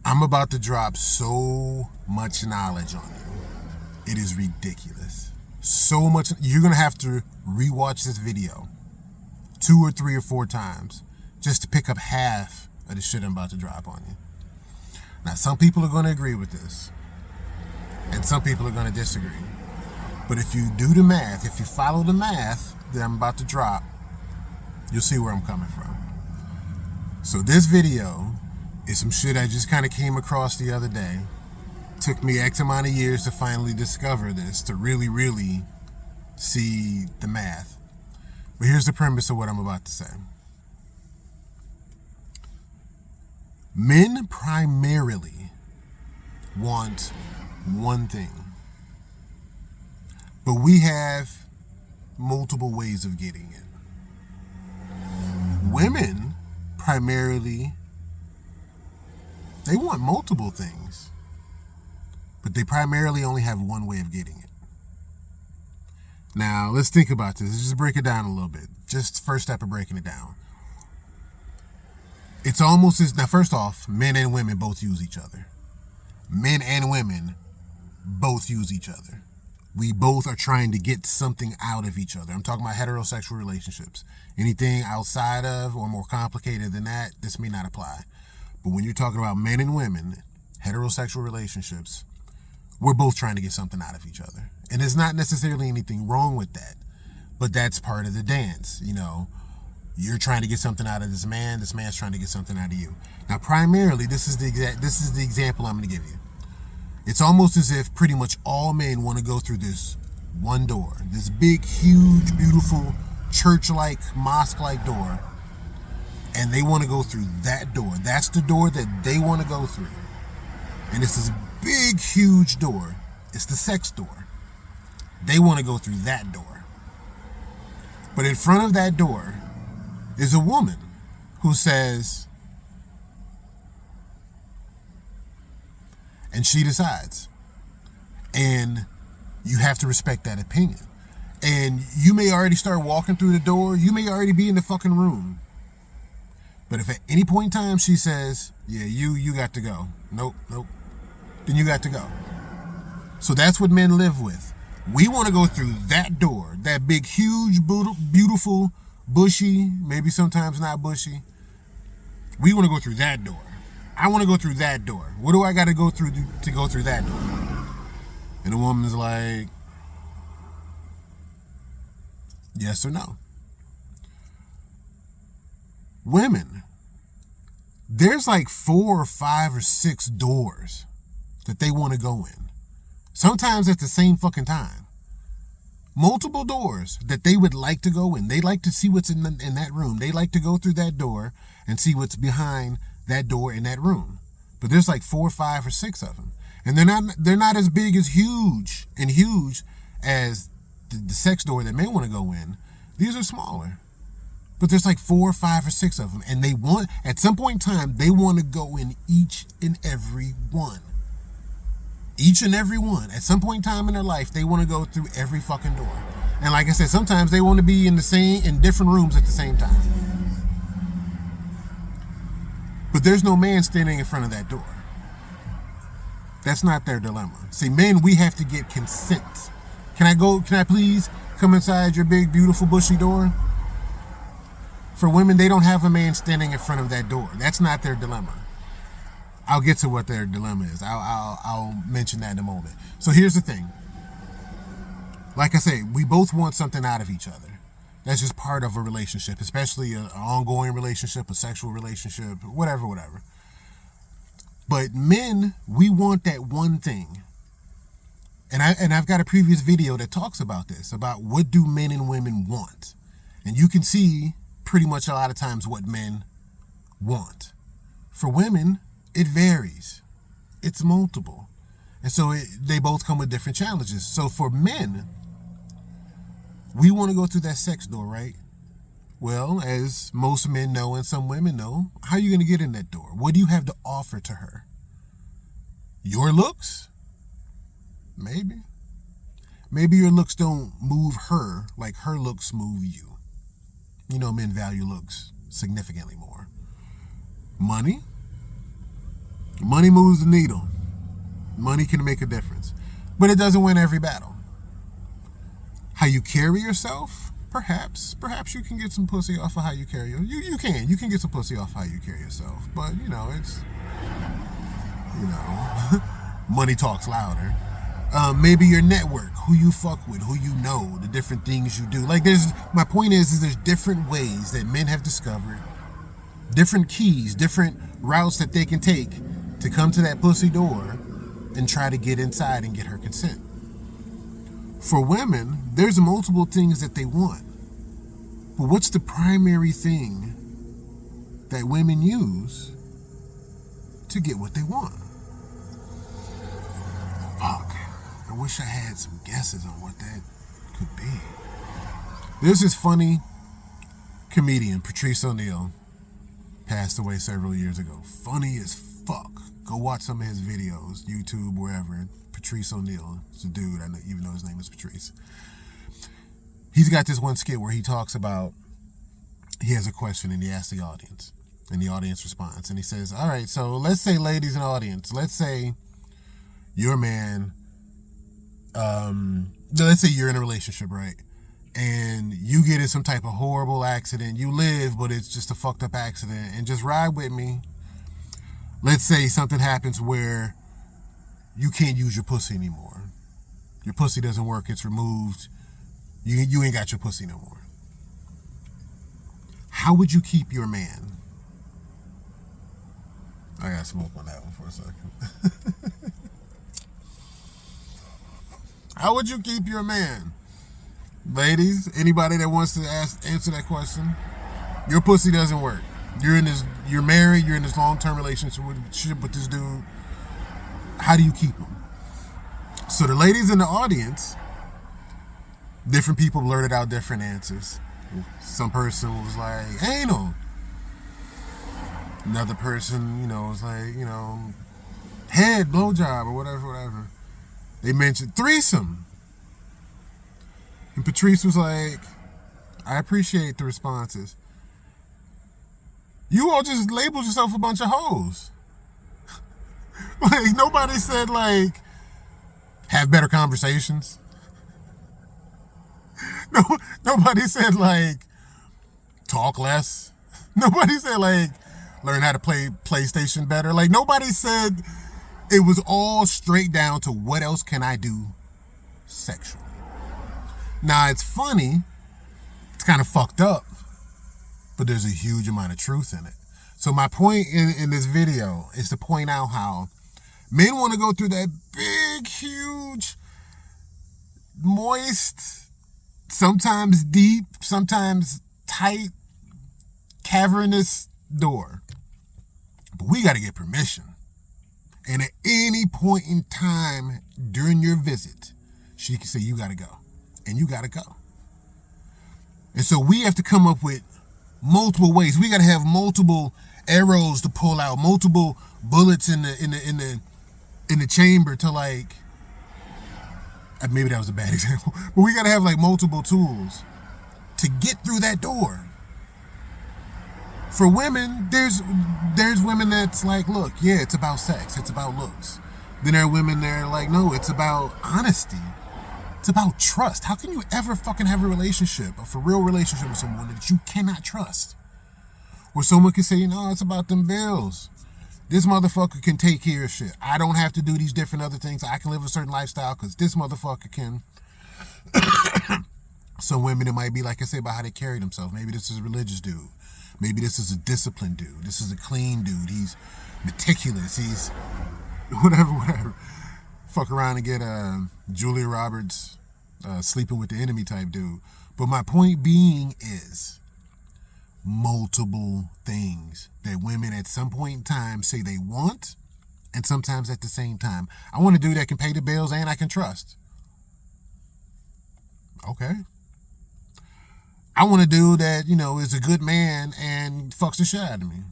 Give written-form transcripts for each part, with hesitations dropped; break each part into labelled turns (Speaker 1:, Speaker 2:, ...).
Speaker 1: I'm about to drop so much knowledge on you. It is ridiculous. So much. You're going to have to rewatch this video 2 or 3 or 4 times just to pick up half of the shit I'm about to drop on you. Now, some people are going to agree with this, and some people are going to disagree. But if you do the math, if you follow the math that I'm about to drop, you'll see where I'm coming from. So this video is some shit I just kind of came across the other day. Took me X amount of years to finally discover this, to really, really see the math. But here's the premise of what I'm about to say. Men primarily want one thing, but we have multiple ways of getting it. Women primarily, they want multiple things, but they primarily only have one way of getting it. Now, let's think about this. Let's just break it down a little bit. Just first step of breaking it down. It's almost as, now first off, men and women both use each other. Men and women both use each other. We both are trying to get something out of each other. I'm talking about heterosexual relationships. Anything outside of or more complicated than that, this may not apply. But when you're talking about men and women, heterosexual relationships, we're both trying to get something out of each other. And there's not necessarily anything wrong with that, but that's part of the dance. You know, you're trying to get something out of this man's trying to get something out of you. Now, primarily, this is the example I'm going to give you. It's almost as if pretty much all men want to go through this one door, this big, huge, beautiful, church-like, mosque-like door, and they want to go through that door. That's the door that they want to go through. And it's this big, huge door. It's the sex door. They want to go through that door. But in front of that door is a woman who says, and she decides. And you have to respect that opinion. And you may already start walking through the door. You may already be in the fucking room. But if at any point in time she says, yeah, you got to go. Nope. Then you got to go. So that's what men live with. We want to go through that door, that big, huge, beautiful, bushy, maybe sometimes not bushy. We want to go through that door. I want to go through that door. What do I got to go through to go through that door? And the woman's like, yes or no. Women, there's like 4 or 5 or 6 doors that they want to go in. Sometimes at the same fucking time. Multiple doors that they would like to go in. They like to see what's in that room. They like to go through that door and see what's behind that door in that room. But there's like 4, 5, or 6 of them. And they're not as big as huge as the sex door that men want to go in. These are smaller. But there's like 4, 5, or 6 of them. And they want, at some point in time, they want to go in each and every one. Each and every one. At some point in time in their life, they want to go through every fucking door. And like I said, sometimes they want to be in different rooms at the same time. But there's no man standing in front of that door. That's not their dilemma. See, men, we have to get consent. Can I please come inside your big, beautiful, bushy door? For women, they don't have a man standing in front of that door. That's not their dilemma. I'll get to what their dilemma is. I'll mention that in a moment. So here's the thing. Like I say, we both want something out of each other. That's just part of a relationship, especially an ongoing relationship, a sexual relationship, whatever. But men, we want that one thing. And I've got a previous video that talks about this, about what do men and women want. And you can see pretty much a lot of times what men want. For women, it varies. It's multiple. And so they both come with different challenges. So for men, we want to go through that sex door, right? Well, as most men know and some women know, how are you going to get in that door? What do you have to offer to her? Your looks? Maybe. Maybe your looks don't move her like her looks move you. You know, men value looks significantly more. Money? Money moves the needle. Money can make a difference. But it doesn't win every battle. How you carry yourself, perhaps you can get some pussy off of how you carry yourself. You can get some pussy off how you carry yourself. But, it's, money talks louder. Maybe your network, who you fuck with, who you know, the different things you do. Like my point is there's different ways that men have discovered, different keys, different routes that they can take to come to that pussy door and try to get inside and get her consent. For women, there's multiple things that they want. But what's the primary thing that women use to get what they want? Fuck. I wish I had some guesses on what that could be. There's this funny comedian, Patrice O'Neal, passed away several years ago. Funny as fuck. Go watch some of his videos, YouTube, wherever. Patrice O'Neal. It's a dude, I know, even though his name is Patrice. He's got this one skit where he talks about, he has a question and he asks the audience. And the audience responds. And he says, all right, so let's say, ladies in the audience, let's say your man, let's say you're in a relationship, right? And you get in some type of horrible accident. You live, but it's just a fucked up accident. And just ride with me. Let's say something happens where you can't use your pussy anymore. Your pussy doesn't work. It's removed. You ain't got your pussy no more. How would you keep your man? I got smoke on that one for a second. How would you keep your man? Ladies, anybody that wants to answer that question, your pussy doesn't work. You're married, you're in this long-term relationship with this dude. How do you keep him? So the ladies in the audience, different people blurted out different answers. Some person was like, anal. Another person, was like, head, blowjob, or whatever. They mentioned threesome. And Patrice was like, I appreciate the responses. You all just labeled yourself a bunch of hoes. Like, nobody said, like, have better conversations. No, nobody said, like, talk less. Nobody said, like, learn how to play PlayStation better. Like, nobody said, it was all straight down to what else can I do sexually. Now, it's funny. It's kind of fucked up. But there's a huge amount of truth in it. So my point in this video is to point out how men want to go through that big, huge, moist, sometimes deep, sometimes tight, cavernous door. But we got to get permission. And at any point in time during your visit, she can say, you got to go. And you got to go. And so we have to come up with multiple ways. We got to have multiple arrows to pull out, multiple bullets in the chamber to, like, maybe that was a bad example, but we got to have, like, multiple tools to get through that door. For women, there's women that's like, look, yeah, it's about sex, it's about looks. Then there are women that are like, no, it's about honesty. It's about trust. How can you ever fucking have a relationship, a for real relationship with someone that you cannot trust? Where someone can say, no, it's about them bills. This motherfucker can take care of shit. I don't have to do these different other things. I can live a certain lifestyle because this motherfucker can. Some women, it might be, like I say, about how they carry themselves. Maybe this is a religious dude. Maybe this is a disciplined dude. This is a clean dude. He's meticulous. He's whatever. Fuck around and get Julia Roberts sleeping with the enemy type dude. But my point being is multiple things that women at some point in time say they want, and sometimes at the same time. I want a dude that can pay the bills and I can trust. Okay. I want a dude that, is a good man and fucks the shit out of me.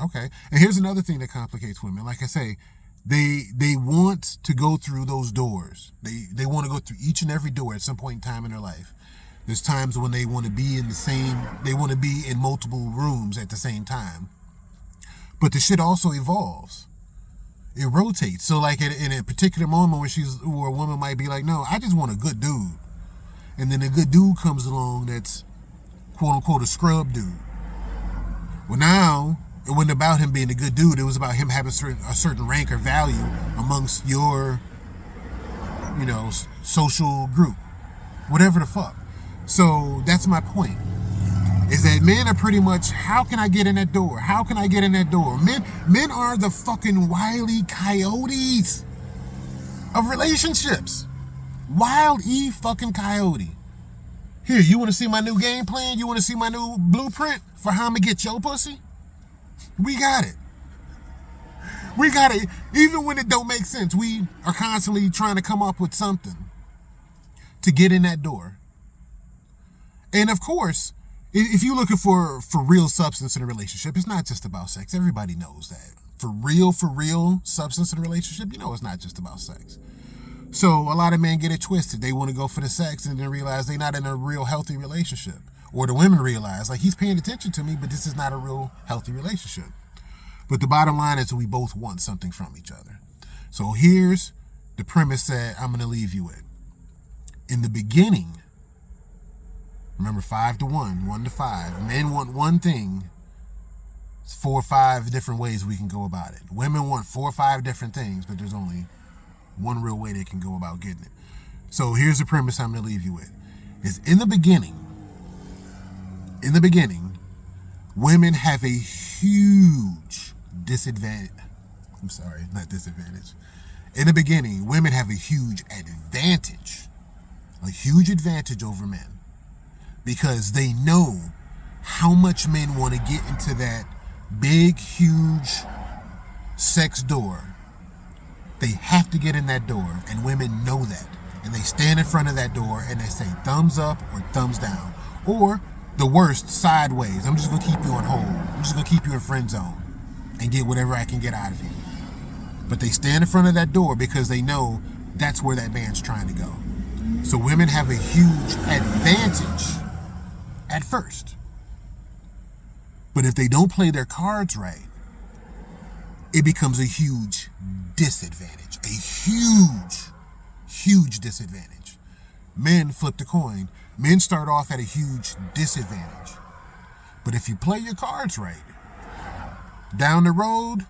Speaker 1: Okay. And here's another thing that complicates women. Like I say, they want to go through those doors. They want to go through each and every door at some point in time in their life. There's times when they want to be in multiple rooms at the same time. But the shit also evolves. It rotates. So like in a particular moment where a woman might be like, no, I just want a good dude. And then a good dude comes along that's quote unquote a scrub dude. Well, now it wasn't about him being a good dude. It was about him having a certain rank or value amongst your, social group, whatever the fuck. So that's my point. Is that men are pretty much, how can I get in that door? How can I get in that door? Men are the fucking wily coyotes of relationships. Wild E fucking coyote. Here, you want to see my new game plan? You want to see my new blueprint for how I'm going to get your pussy? We got it. We got it. Even when it don't make sense, we are constantly trying to come up with something to get in that door. And of course, if you're looking for real substance in a relationship, it's not just about sex. Everybody knows that. For real substance in a relationship, it's not just about sex. So a lot of men get it twisted. They want to go for the sex and then realize they're not in a real healthy relationship. Or the women realize, like, he's paying attention to me, but this is not a real healthy relationship. But the bottom line is we both want something from each other. So here's the premise that I'm going to leave you with. In the beginning, remember 5 to 1, 1 to 5. Men want one thing. It's 4 or 5 different ways we can go about it. Women want 4 or 5 different things, but there's only one real way they can go about getting it. So here's the premise I'm going to leave you with. Is in the beginning, women have a huge disadvantage. I'm sorry, not disadvantage. In the beginning, women have a huge advantage over men. Because they know how much men want to get into that big, huge sex door. They have to get in that door, and women know that. And they stand in front of that door and they say thumbs up or thumbs down. Or the worst, sideways. I'm just going to keep you on hold. I'm just going to keep you in friend zone and get whatever I can get out of you. But they stand in front of that door because they know that's where that man's trying to go. So women have a huge advantage at first. But if they don't play their cards right, it becomes a huge disadvantage. A huge disadvantage. Men flip the coin. Men start off at a huge disadvantage. But if you play your cards right, down the road,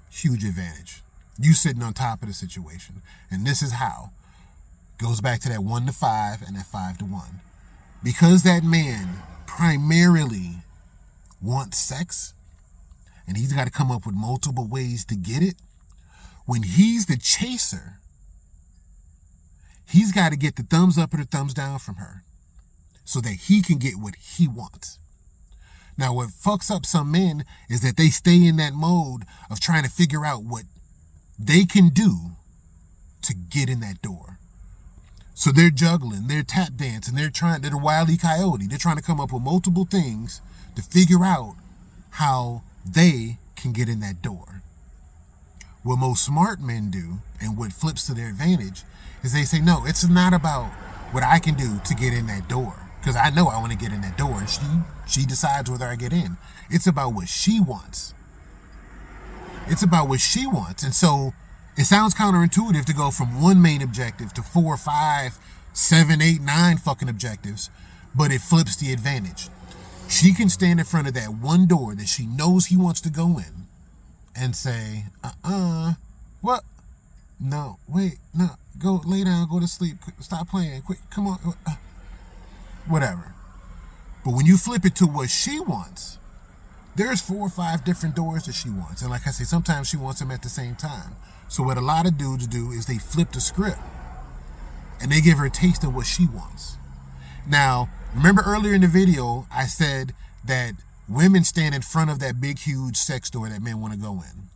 Speaker 1: huge advantage. You sitting on top of the situation. And this is how. Goes back to that 1 to 5 and that 5 to 1. Because that man primarily wants sex, and he's got to come up with multiple ways to get it, when he's the chaser, he's got to get the thumbs up or the thumbs down from her so that he can get what he wants. Now, what fucks up some men is that they stay in that mode of trying to figure out what they can do to get in that door. So they're juggling, they're tap dancing, they're a wily coyote. They're trying to come up with multiple things to figure out how they can get in that door. What most smart men do, and what flips to their advantage, is they say, no, it's not about what I can do to get in that door. Because I know I want to get in that door, and she decides whether I get in. It's about what she wants. It's about what she wants. And so it sounds counterintuitive to go from one main objective to 4, 5, 7, 8, 9 fucking objectives, but it flips the advantage. She can stand in front of that one door that she knows he wants to go in and say, what? No, wait, no, go lay down, go to sleep, stop playing, quick, come on, whatever. But when you flip it to what she wants, there's 4 or 5 different doors that she wants. And like I say, sometimes she wants them at the same time. So what a lot of dudes do is they flip the script and they give her a taste of what she wants. Now, remember earlier in the video, I said that women stand in front of that big, huge sex door that men want to go in.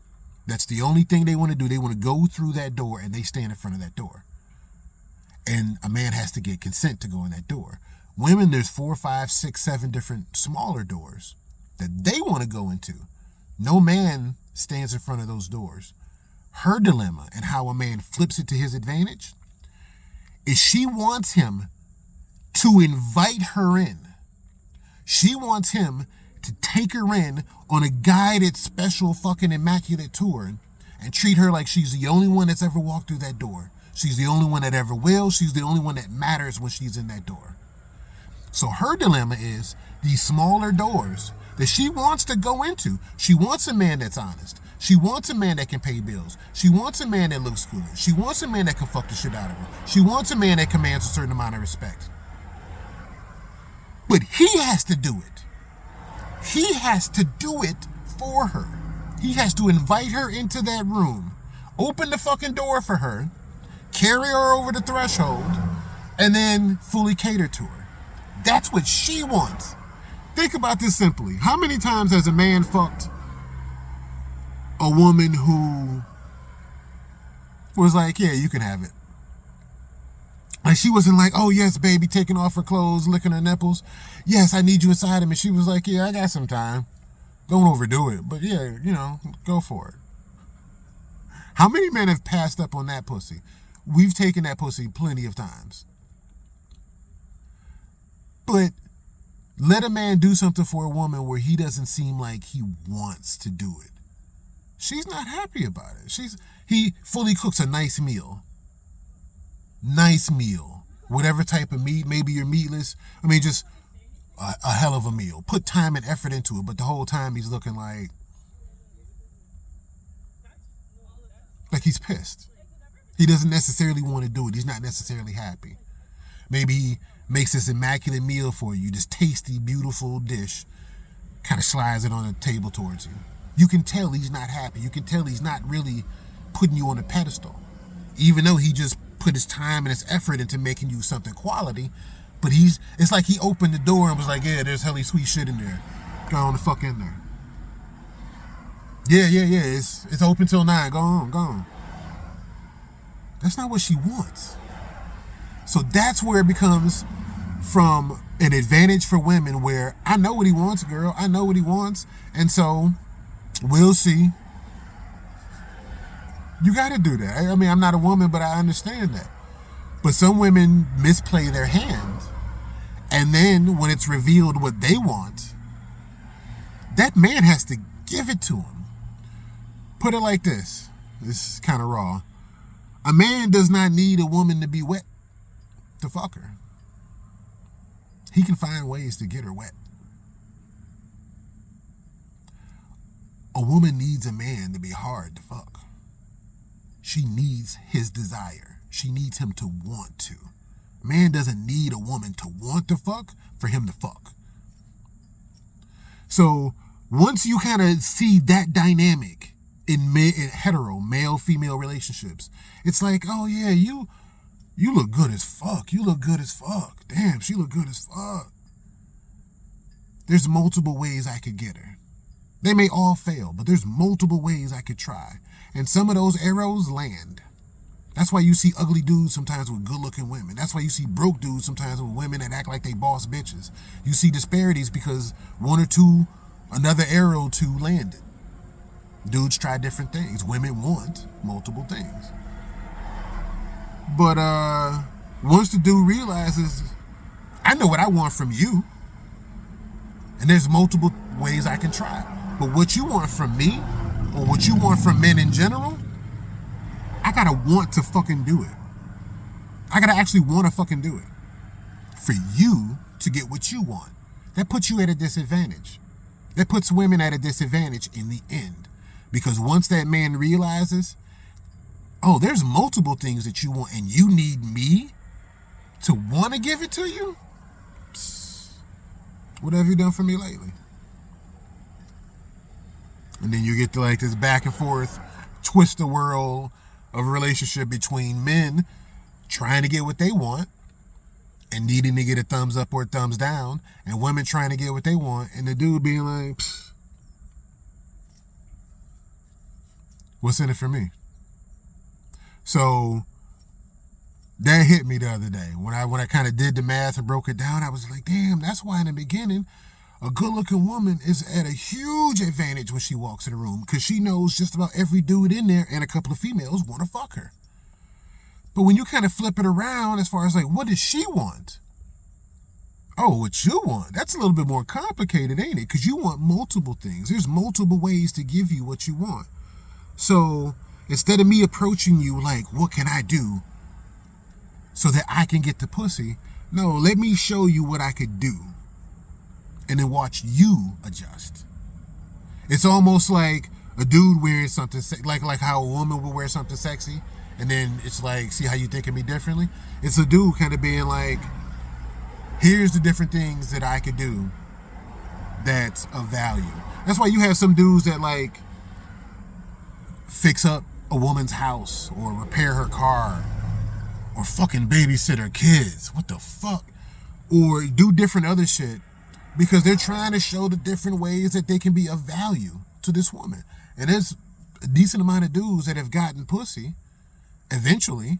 Speaker 1: That's the only thing they want to do. They want to go through that door and they stand in front of that door. And a man has to get consent to go in that door. Women, there's 4, 5, 6, 7 different smaller doors that they want to go into. No man stands in front of those doors. Her dilemma and how a man flips it to his advantage is she wants him to invite her in. She wants him to take her in on a guided, special, fucking immaculate tour and treat her like she's the only one that's ever walked through that door. She's the only one that ever will. She's the only one that matters when she's in that door. So her dilemma is these smaller doors that she wants to go into. She wants a man that's honest. She wants a man that can pay bills. She wants a man that looks good. She wants a man that can fuck the shit out of her. She wants a man that commands a certain amount of respect. But he has to do it. He has to do it for her. He has to invite her into that room, open the fucking door for her, carry her over the threshold, and then fully cater to her. That's what she wants. Think about this simply. How many times has a man fucked a woman who was like, yeah, you can have it? Like, she wasn't like, oh, yes, baby, taking off her clothes, licking her nipples. Yes, I need you inside of me. She was like, yeah, I got some time. Don't overdo it. But, yeah, go for it. How many men have passed up on that pussy? We've taken that pussy plenty of times. But let a man do something for a woman where he doesn't seem like he wants to do it. She's not happy about it. He fully cooks a nice meal. Nice meal. Whatever type of meat. Maybe you're meatless. I mean, just a hell of a meal. Put time and effort into it, but the whole time he's looking like he's pissed. He doesn't necessarily want to do it. He's not necessarily happy. Maybe he makes this immaculate meal for you, this tasty, beautiful dish, kind of slides it on the table towards you. You can tell he's not happy. You can tell he's not really putting you on a pedestal. Even though he just put his time and his effort into making you something quality, but it's like he opened the door and was like, yeah, there's helly sweet shit in there. Go on the fuck in there. Yeah, it's open till 9. Go on. That's not what she wants. So that's where it becomes from an advantage for women where I know what he wants, girl. I know what he wants. And so we'll see. You got to do that. I mean, I'm not a woman, but I understand that. But some women misplay their hand. And then when it's revealed what they want, that man has to give it to him. Put it like this. This is kind of raw. A man does not need a woman to be wet to fuck her. He can find ways to get her wet. A woman needs a man to be hard to fuck. She needs his desire. She needs him to want to. A man doesn't need a woman to want to fuck for him to fuck. So once you kind of see that dynamic in hetero, male-female relationships, it's like, oh yeah, you look good as fuck. You look good as fuck. Damn, she look good as fuck. There's multiple ways I could get her. They may all fail, but there's multiple ways I could try. And some of those arrows land. That's why you see ugly dudes sometimes with good-looking women. That's why you see broke dudes sometimes with women that act like they boss bitches. You see disparities because one or two, another arrow or two landed. Dudes try different things. Women want multiple things. But once the dude realizes, I know what I want from you, and there's multiple ways I can try. But what you want from me, or what you want from men in general, I gotta want to fucking do it. I gotta actually want to fucking do it. For you to get what you want. That puts you at a disadvantage. That puts women at a disadvantage in the end. Because once that man realizes, oh, there's multiple things that you want and you need me to want to give it to you? Psst. What have you done for me lately? And then you get to like this back and forth, twist the world of a relationship between men trying to get what they want and needing to get a thumbs up or a thumbs down, and women trying to get what they want and the dude being like, pfft, what's in it for me? So that hit me the other day. When I kind of did the math and broke it down, I was like, damn, that's why in the beginning, a good-looking woman is at a huge advantage when she walks in the room because she knows just about every dude in there and a couple of females want to fuck her. But when you kind of flip it around as far as like, what does she want? Oh, what you want? That's a little bit more complicated, ain't it? Because you want multiple things. There's multiple ways to give you what you want. So instead of me approaching you like, what can I do so that I can get the pussy? No, let me show you what I could do. And then watch you adjust. It's almost like a dude wearing something, like how a woman would wear something sexy. And then it's like, see how you think of me differently? It's a dude kind of being like, here's the different things that I could do that's of value. That's why you have some dudes that like fix up a woman's house or repair her car or fucking babysit her kids. What the fuck? Or do different other shit because they're trying to show the different ways that they can be of value to this woman. And there's a decent amount of dudes that have gotten pussy eventually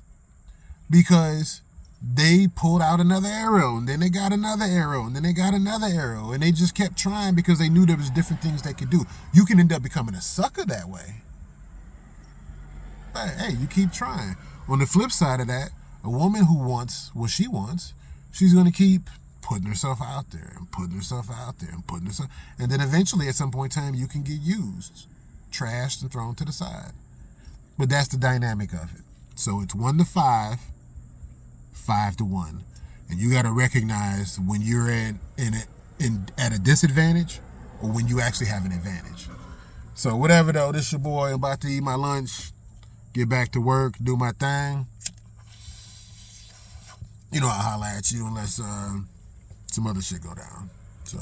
Speaker 1: because they pulled out another arrow, and then they got another arrow, and then they got another arrow, and they just kept trying because they knew there was different things they could do. You can end up becoming a sucker that way. But hey, you keep trying. On the flip side of that, a woman who wants what she wants, she's going to keep putting herself out there and putting herself out there and putting herself, and then eventually at some point in time you can get used, trashed, and thrown to the side. But that's the dynamic of it. So it's 1 to 5, 5 to 1, and you got to recognize when you're at a disadvantage or when you actually have an advantage. So whatever though, this your boy. I'm about to eat my lunch, get back to work, do my thing. You know I'll holler at you unless some other shit go down. So